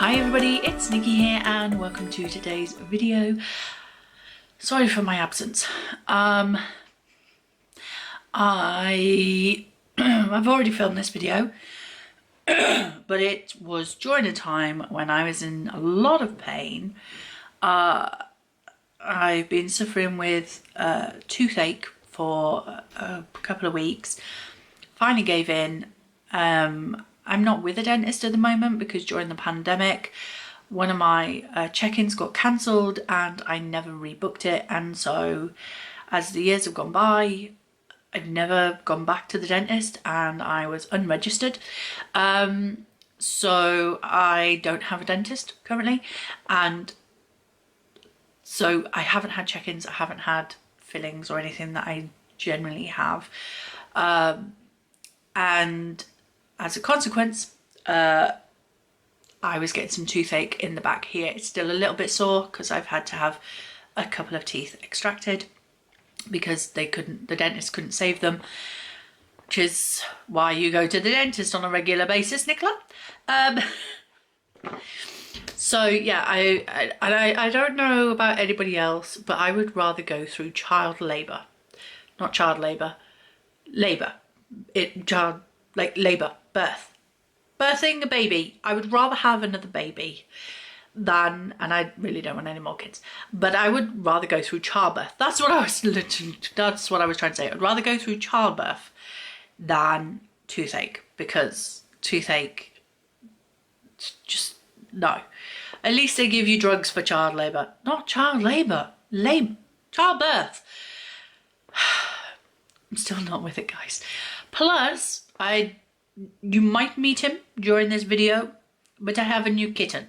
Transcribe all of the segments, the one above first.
Hi everybody, it's Nikki here and welcome to today's video. Sorry for my absence. I've already filmed this video, but it was during a time when I was in a lot of pain. I've been suffering with toothache for a couple of weeks. Finally gave in. I'm not with a dentist at the moment because during the pandemic one of my check-ins got cancelled and I never rebooked it, and so as the years have gone by I've never gone back to the dentist and I was unregistered. So I don't have a dentist currently, and so I haven't had check-ins, I haven't had fillings or anything that I generally have, and as a consequence, I was getting some toothache in the back here. It's still a little bit sore because I've had to have a couple of teeth extracted because the dentist couldn't save them, which is why you go to the dentist on a regular basis, Nicola. So yeah, I don't know about anybody else, but I would rather go through child labour, not child labour, labour, labour, birthing a baby. I would rather have another baby than, and I really don't want any more kids, but I would rather go through childbirth. That's what I was trying to say. I'd rather go through childbirth than toothache, because toothache, just no. At least they give you drugs for child labour, not child labour, childbirth. I'm still not with it, guys. Plus, you might meet him during this video, but I have a new kitten.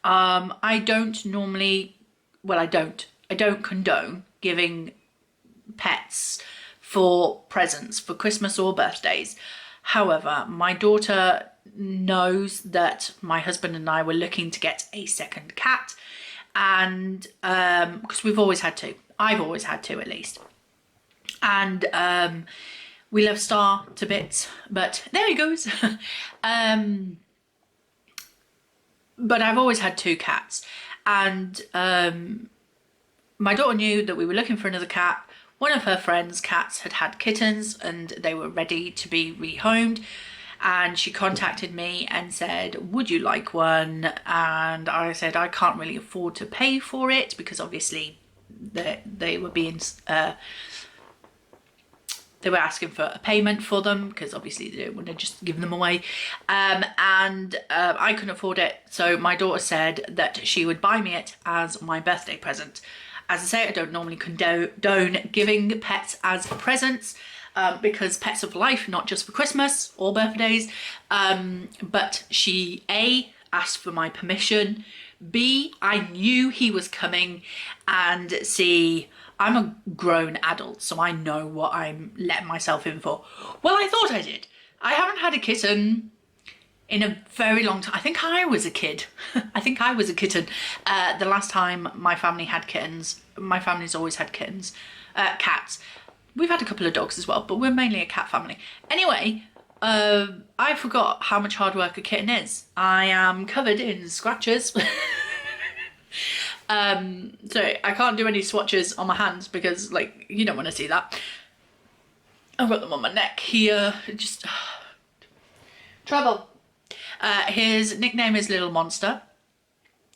I don't normally, well, I don't condone giving pets for presents for Christmas or birthdays. However, my daughter knows that my husband and I were looking to get a second cat, and because we've always had two. I've always had two at least. And we love Star to bits, but there he goes. But I've always had two cats, and my daughter knew that we were looking for another cat. One of her friends' cats had had kittens and they were ready to be rehomed, and she contacted me and said, would you like one? And I said I can't really afford to pay for it because obviously they were being they were asking for a payment for them because obviously they didn't want to just give them away, and I couldn't afford it. So my daughter said that she would buy me it as my birthday present. As I say, I don't normally condone giving pets as presents because pets are for life, not just for Christmas or birthdays. But she A, asked for my permission, B, I knew he was coming, and C, I'm a grown adult, so I know what I'm letting myself in for. Well, I thought I did. I haven't had a kitten in a very long time. I think I was a kid. I think I was a kitten. The last time my family had kittens, my family's always had kittens, cats. We've had a couple of dogs as well, but we're mainly a cat family. Anyway, I forgot how much hard work a kitten is. I am covered in scratches. So I can't do any swatches on my hands because, like, you don't want to see that. I've got them on my neck here, just trouble. His nickname is Little Monster.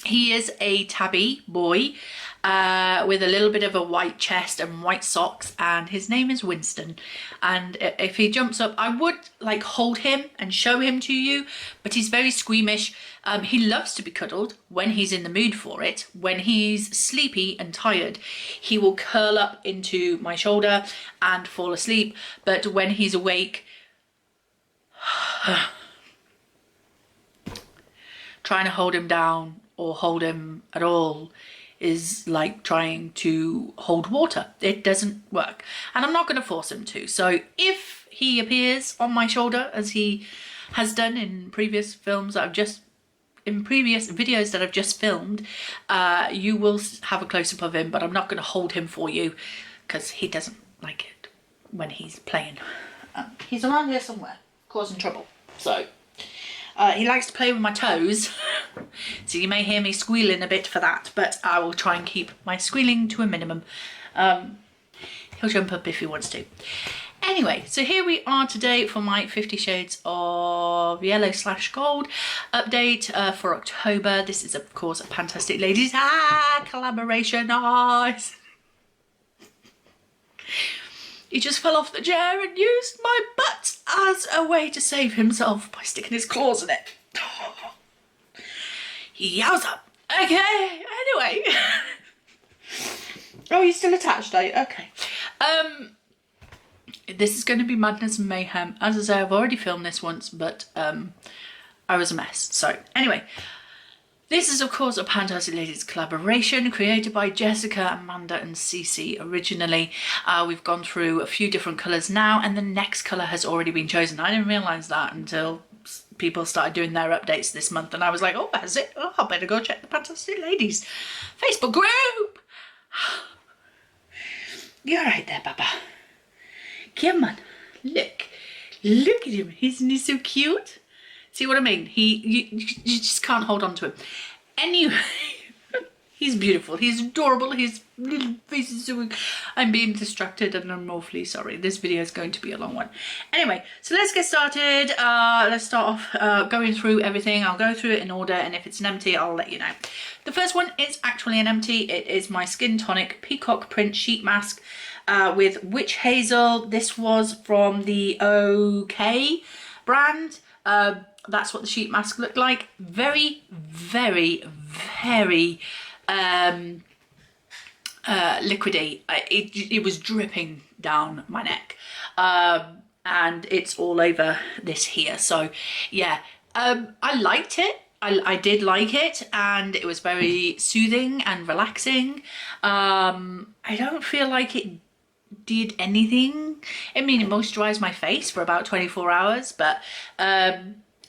He is a tabby boy with a little bit of a white chest and white socks, and his name is Winston. And if he jumps up, I would like hold him and show him to you, but he's very squeamish. He loves to be cuddled when he's in the mood for it. When he's sleepy and tired, he will curl up into my shoulder and fall asleep, but when he's awake, trying to hold him down or hold him at all is like trying to hold water. It doesn't work, and I'm not going to force him to. So if he appears on my shoulder, as he has done in previous films that previous videos that I've just filmed, you will have a close-up of him, but I'm not going to hold him for you because he doesn't like it when he's playing. He's around here somewhere causing trouble, so he likes to play with my toes So you may hear me squealing a bit for that, but I will try and keep my squealing to a minimum. He'll jump up if he wants to. Anyway, so here we are today for my 50 Shades of Yellow/Gold update for October. This is, of course, a Fantastic Ladies collaboration. Nice. He just fell off the chair and used my butt as a way to save himself by sticking his claws in it. Yowza. Okay, anyway. Oh, you're still attached, are you? Okay. This is going to be madness and mayhem. As I say, I've already filmed this once, but I was a mess. So, anyway. This is, of course, a Fantastic Ladies collaboration created by Jessica, Amanda and Cece originally. We've gone through a few different colours now, and the next colour has already been chosen. I didn't realise that until people started doing their updates this month, and I was like, oh, has it? Oh, I better go check the Fantastic Ladies Facebook group. You're right there, Baba. Come on. Look at him. Isn't he so cute? See what I mean? You just can't hold on to him. Anyway, he's beautiful. He's adorable. His little face is so... I'm being distracted and I'm awfully sorry. This video is going to be a long one. Anyway, so let's get started. Let's start off going through everything. I'll go through it in order, and if it's an empty, I'll let you know. The first one is actually an empty. It is my Skin Tonic Peacock Print Sheet Mask with Witch Hazel. This was from the OK brand. That's what the sheet mask looked like. Very, very, very liquidy. It was dripping down my neck. And it's all over this here. So, yeah, I liked it. I did like it, and it was very soothing and relaxing. I don't feel like it did anything. I mean, it moisturised my face for about 24 hours, but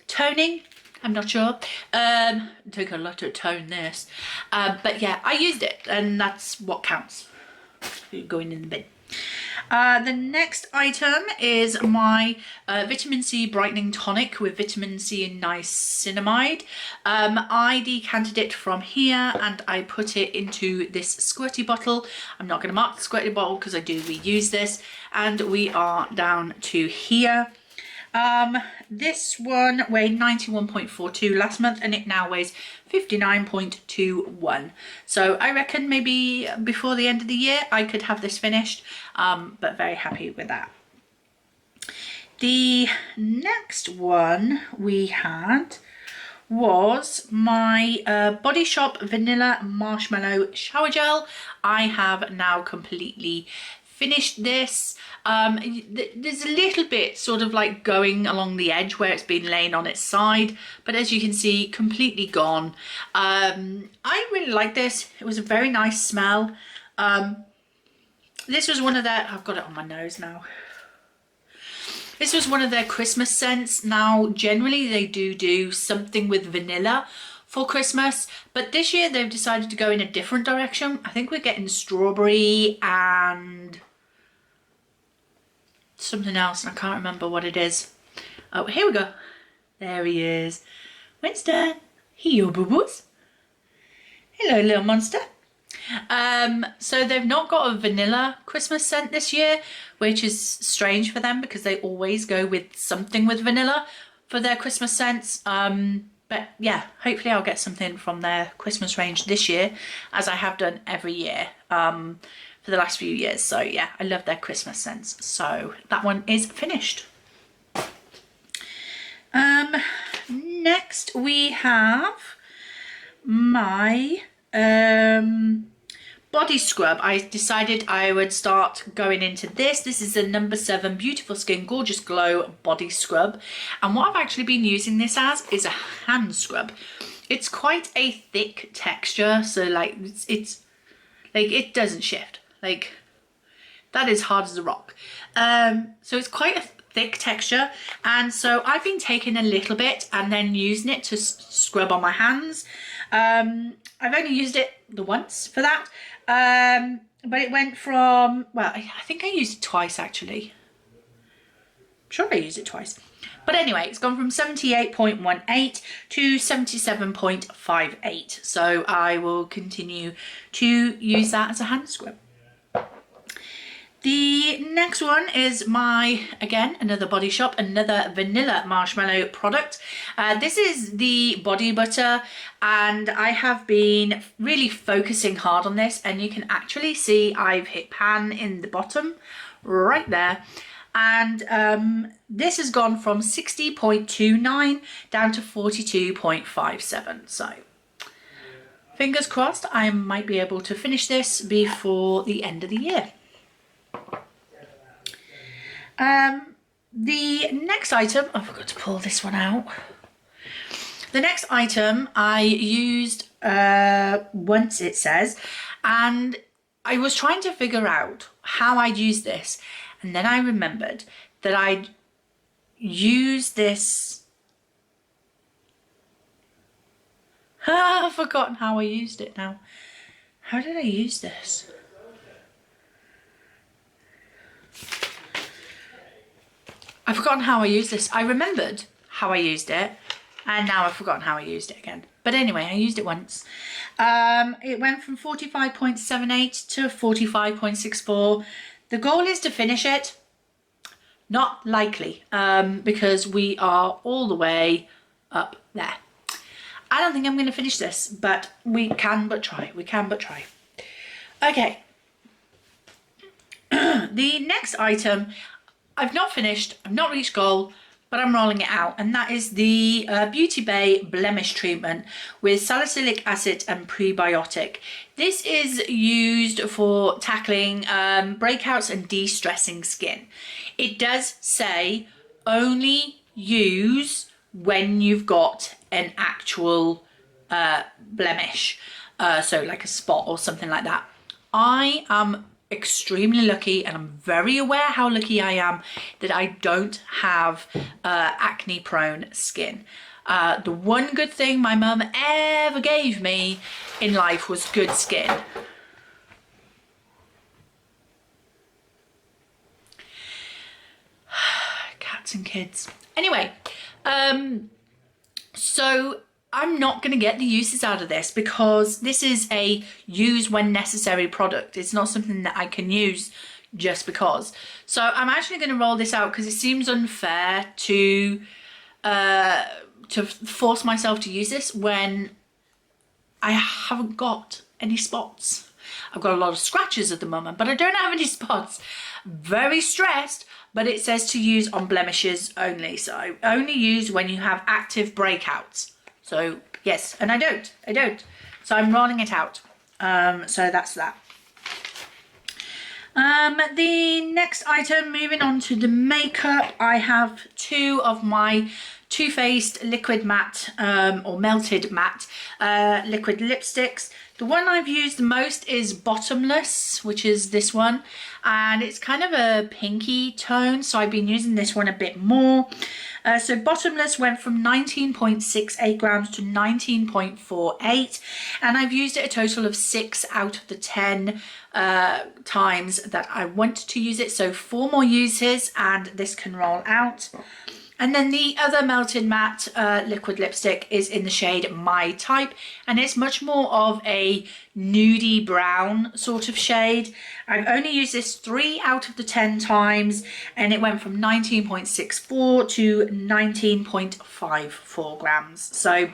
toning, I'm not sure. It took a lot to tone this. But yeah, I used it, and that's what counts. Going in the bin. The next item is my Vitamin C Brightening Tonic with Vitamin C and Niacinamide. I decanted it from here and I put it into this squirty bottle. I'm not going to mark the squirty bottle because I do reuse this. And we are down to here. This one weighed 91.42 last month, and it now weighs 59.21. So I reckon maybe before the end of the year I could have this finished, but very happy with that. The next one we had was my Body Shop Vanilla Marshmallow Shower Gel. I have now completely finished this. There's a little bit sort of like going along the edge where it's been laying on its side, but as you can see, completely gone. I really like this. It was a very nice smell. This was one of their... I've got it on my nose now. This was one of their Christmas scents. Now, generally they do something with vanilla for Christmas, but this year they've decided to go in a different direction. I think we're getting strawberry and something else, and I can't remember what it is. Oh, here we go. There he is. Winston. Here, boo-boos. Hello, little monster. So they've not got a vanilla Christmas scent this year, which is strange for them because they always go with something with vanilla for their Christmas scents. But yeah, hopefully I'll get something from their Christmas range this year, as I have done every year for the last few years. So yeah, I love their Christmas scents. So that one is finished. Next we have my body scrub. I decided I would start going into this. This is the number 7 Beautiful Skin Gorgeous Glow body scrub, and what I've actually been using this as is a hand scrub. It's quite a thick texture, so like it's like it doesn't shift, like that is hard as a rock. So it's quite a thick texture, and so I've been taking a little bit and then using it to scrub on my hands. I've only used it the once for that, but it went from, well, I think I used it twice actually. sure I used it twice. But anyway, it's gone from 78.18 to 77.58. So I will continue to use that as a hand scrub. The next one is again, another Body Shop, another vanilla marshmallow product. This is the body butter, and I have been really focusing hard on this, and you can actually see I've hit pan in the bottom right there. And this has gone from 60.29 down to 42.57. So fingers crossed I might be able to finish this before the end of the year. The next item, I forgot to pull this one out. The next item I used once, it says, and I was trying to figure out how I'd use this, and then I remembered that I'd use this. I've forgotten how I used it now. How did I use this? I've forgotten how I used this. I remembered how I used it, and now I've forgotten how I used it again. But anyway, I used it once. It went from 45.78 to 45.64. The goal is to finish it. Not likely, because we are all the way up there. I don't think I'm going to finish this, but we can but try. We can but try. Okay. The next item, I've not finished, I've not reached goal, but I'm rolling it out, and that is the Beauty Bay Blemish Treatment with salicylic acid and prebiotic. This is used for tackling breakouts and de-stressing skin. It does say only use when you've got an actual blemish, so like a spot or something like that. I am extremely lucky, and I'm very aware how lucky I am that I don't have acne prone skin. The one good thing my mum ever gave me in life was good skin. Cats and kids. Anyway, so I'm not going to get the uses out of this because this is a use when necessary product. It's not something that I can use just because. So I'm actually going to roll this out because it seems unfair to force myself to use this when I haven't got any spots. I've got a lot of scratches at the moment, but I don't have any spots. Very stressed, but it says to use on blemishes only. So only use when you have active breakouts. So yes, and I don't. So I'm rolling it out. So that's that. The next item, moving on to the makeup, I have two of my Too Faced liquid matte or melted matte liquid lipsticks. The one I've used the most is Bottomless, which is this one, and it's kind of a pinky tone, so I've been using this one a bit more. So Bottomless went from 19.68 grams to 19.48, and I've used it a total of 6 out of the 10 times that I want to use it. So 4 more uses and this can roll out. And then the other melted matte liquid lipstick is in the shade My Type, and it's much more of a nudie brown sort of shade. I've only used this 3 out of the 10 times, and it went from 19.64 to 19.54 grams. So a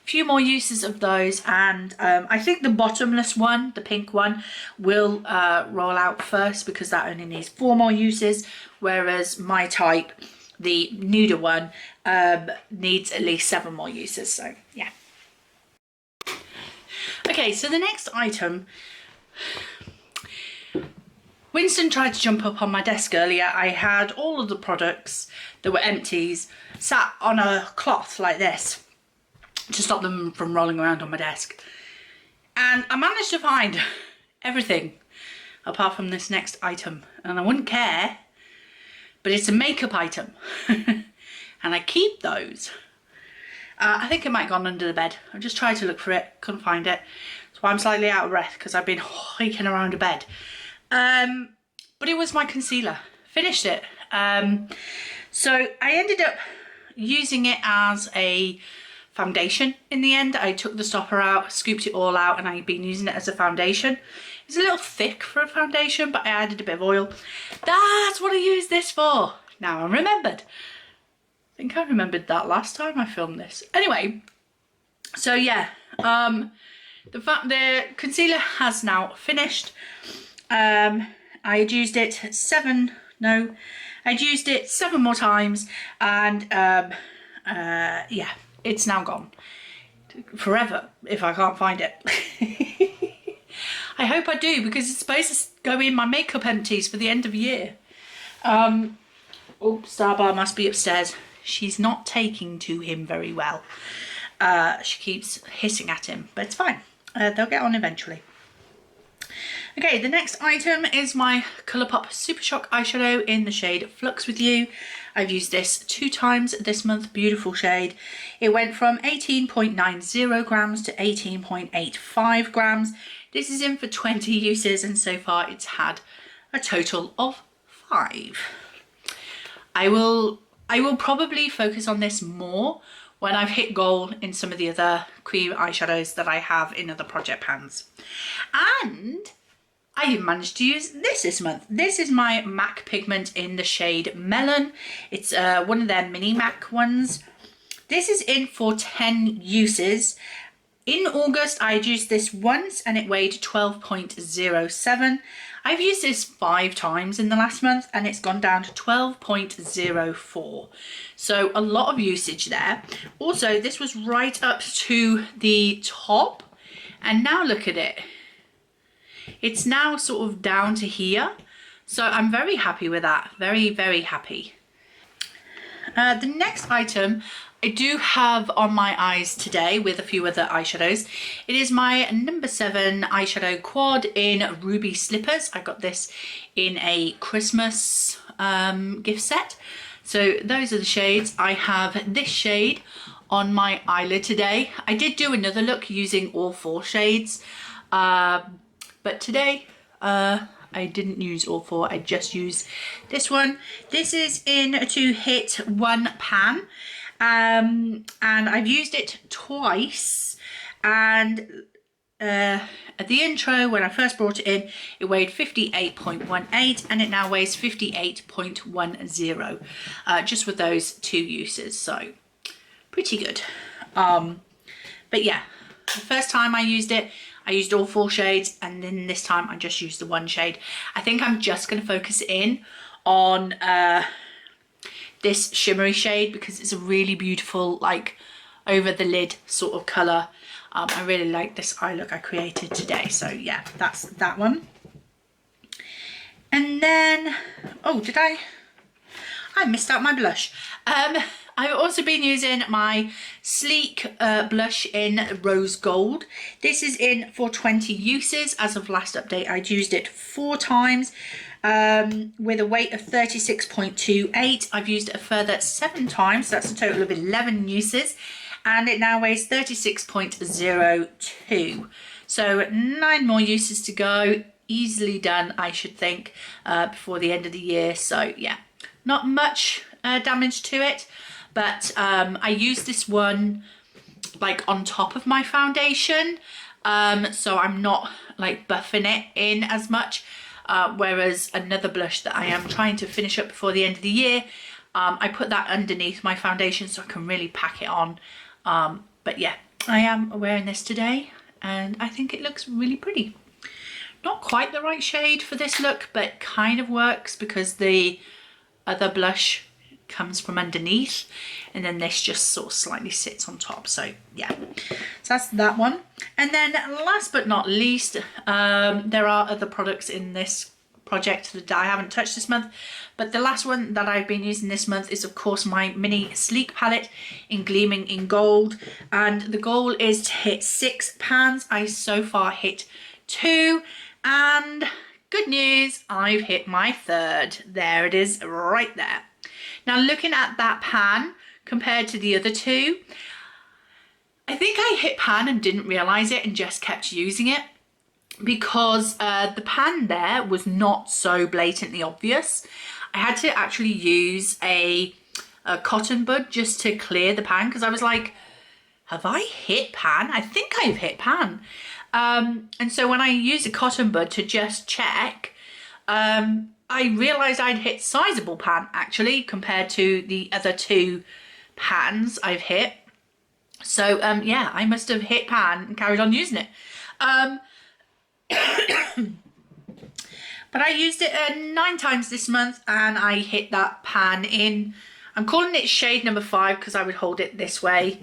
few more uses of those, and I think the Bottomless one, the pink one, will roll out first because that only needs 4 more uses, whereas My Type, the nuder one, needs at least 7 more uses. So yeah. Okay, so the next item, Winston tried to jump up on my desk earlier. I had all of the products that were empties sat on a cloth like this to stop them from rolling around on my desk, and I managed to find everything apart from this next item, and I wouldn't care, but it's a makeup item and I keep those. I think it might have gone under the bed. I just tried to look for it, couldn't find it. That's why I'm slightly out of breath, because I've been hiking around a bed. But it was my concealer. Finished it. So I ended up using it as a foundation in the end. I took the stopper out, scooped it all out, and I've been using it as a foundation. It's a little thick for a foundation, but I added a bit of oil. That's what I used this for. Now I remembered. I think I remembered that last time I filmed this. Anyway, so yeah, the concealer has now finished. I had used it 7 more times, and yeah, it's now gone forever if I can't find it. I hope I do, because it's supposed to go in my makeup empties for the end of the year. Oh, Starbar must be upstairs. She's not taking to him very well. She keeps hissing at him, but it's fine. They'll get on eventually. Okay, the next item is my Colourpop Super Shock eyeshadow in the shade Flux With You. I've used this 2 times this month. Beautiful shade. It went from 18.90 grams to 18.85 grams. This is in for 20 uses, and so far it's had a total of 5. I will probably focus on this more when I've hit goal in some of the other cream eyeshadows that I have in other project pans. And I even managed to use this month. This is my MAC pigment in the shade Melon. It's one of their mini MAC ones. This is in for 10 uses. In August, I had used this once and it weighed 12.07. I've used this 5 times in the last month and it's gone down to 12.04. So a lot of usage there. Also, this was right up to the top, and now look at it. It's now sort of down to here. So I'm very happy with that. Very, very happy. The next item I do have on my eyes today with a few other eyeshadows. It is my number 7 eyeshadow quad in Ruby Slippers. I got this in a Christmas gift set. So those are the shades. I have this shade on my eyelid today. I did do another look using all 4 shades, but today I didn't use all 4. I just used this one. This is in to hit 1 pan. And I've used it twice, and at the intro when I first brought it in, it weighed 58.18 and it now weighs 58.10, just with those 2 uses, so pretty good. But yeah, the first time I used it, I used all 4 shades, and then this time I just used the 1 shade. I think I'm just going to focus in on this shimmery shade because it's a really beautiful, like, over the lid sort of colour. I really like this eye look I created today, so yeah, that's that one. And then, oh, I missed out my blush. I've also been using my Sleek blush in Rose Gold. This is in for 20 uses. As of last update, I'd used it 4 times. With a weight of 36.28. I've used it a further 7 times, so that's a total of 11 uses, and it now weighs 36.02. So 9 more uses to go, easily done, I should think, before the end of the year. So yeah, not much damage to it, but I used this one like on top of my foundation, so I'm not like buffing it in as much. Whereas another blush that I am trying to finish up before the end of the year, I put that underneath my foundation so I can really pack it on. But yeah, I am wearing this today and I think it looks really pretty. Not quite the right shade for this look, but kind of works because the other blush comes from underneath and then this just sort of slightly sits on top. So yeah, so that's that one. And then last but not least, there are other products in this project that I haven't touched this month, but the last one that I've been using this month is of course my mini Sleek palette in Gleaming in Gold, and the goal is to hit 6 pans. I so far hit 2, and good news, I've hit my 3rd. There it is, right there. Now looking at that pan compared to the other 2, I think I hit pan and didn't realise it and just kept using it because the pan there was not so blatantly obvious. I had to actually use a cotton bud just to clear the pan, because I was like, have I hit pan? I think I've hit pan. And so when I used a cotton bud to just check, I realised I'd hit sizable pan actually compared to the other 2 pans I've hit. So yeah, I must have hit pan and carried on using it. But I used it 9 times this month, and I hit that pan in, I'm calling it shade number 5 because I would hold it this way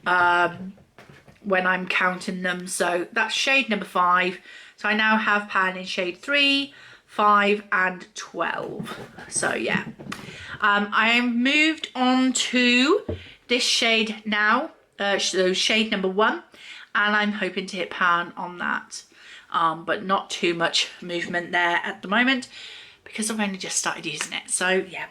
when I'm counting them. So that's shade number 5. So I now have pan in shade 3, 5 and 12. So yeah, I have moved on to this shade now, so shade number 1, and I'm hoping to hit pan on that, but not too much movement there at the moment because I've only just started using it. So yeah,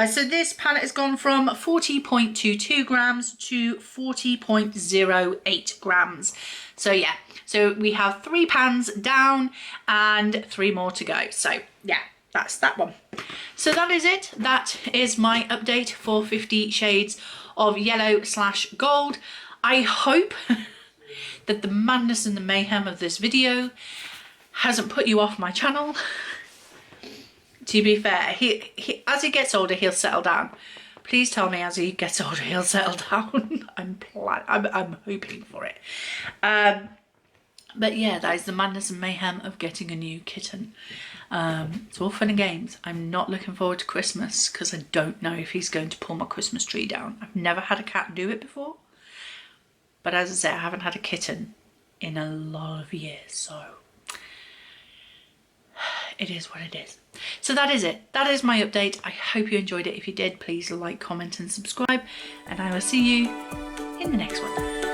so this palette has gone from 40.22 grams to 40.08 grams. So yeah, so we have 3 pans down and 3 more to go. So yeah, that's that one. So that is it. That is my update for 50 Shades of Yellow/Gold. I hope that the madness and the mayhem of this video hasn't put you off my channel. To be fair, he as he gets older, he'll settle down. Please tell me as he gets older, he'll settle down. I'm hoping for it. But yeah, that is the madness and mayhem of getting a new kitten. It's all fun and games. I'm not looking forward to Christmas because I don't know if he's going to pull my Christmas tree down. I've never had a cat do it before. But as I say, I haven't had a kitten in a lot of years, so it is what it is. So that is it. That is my update. I hope you enjoyed it. If you did, please like, comment and subscribe, and I will see you in the next one.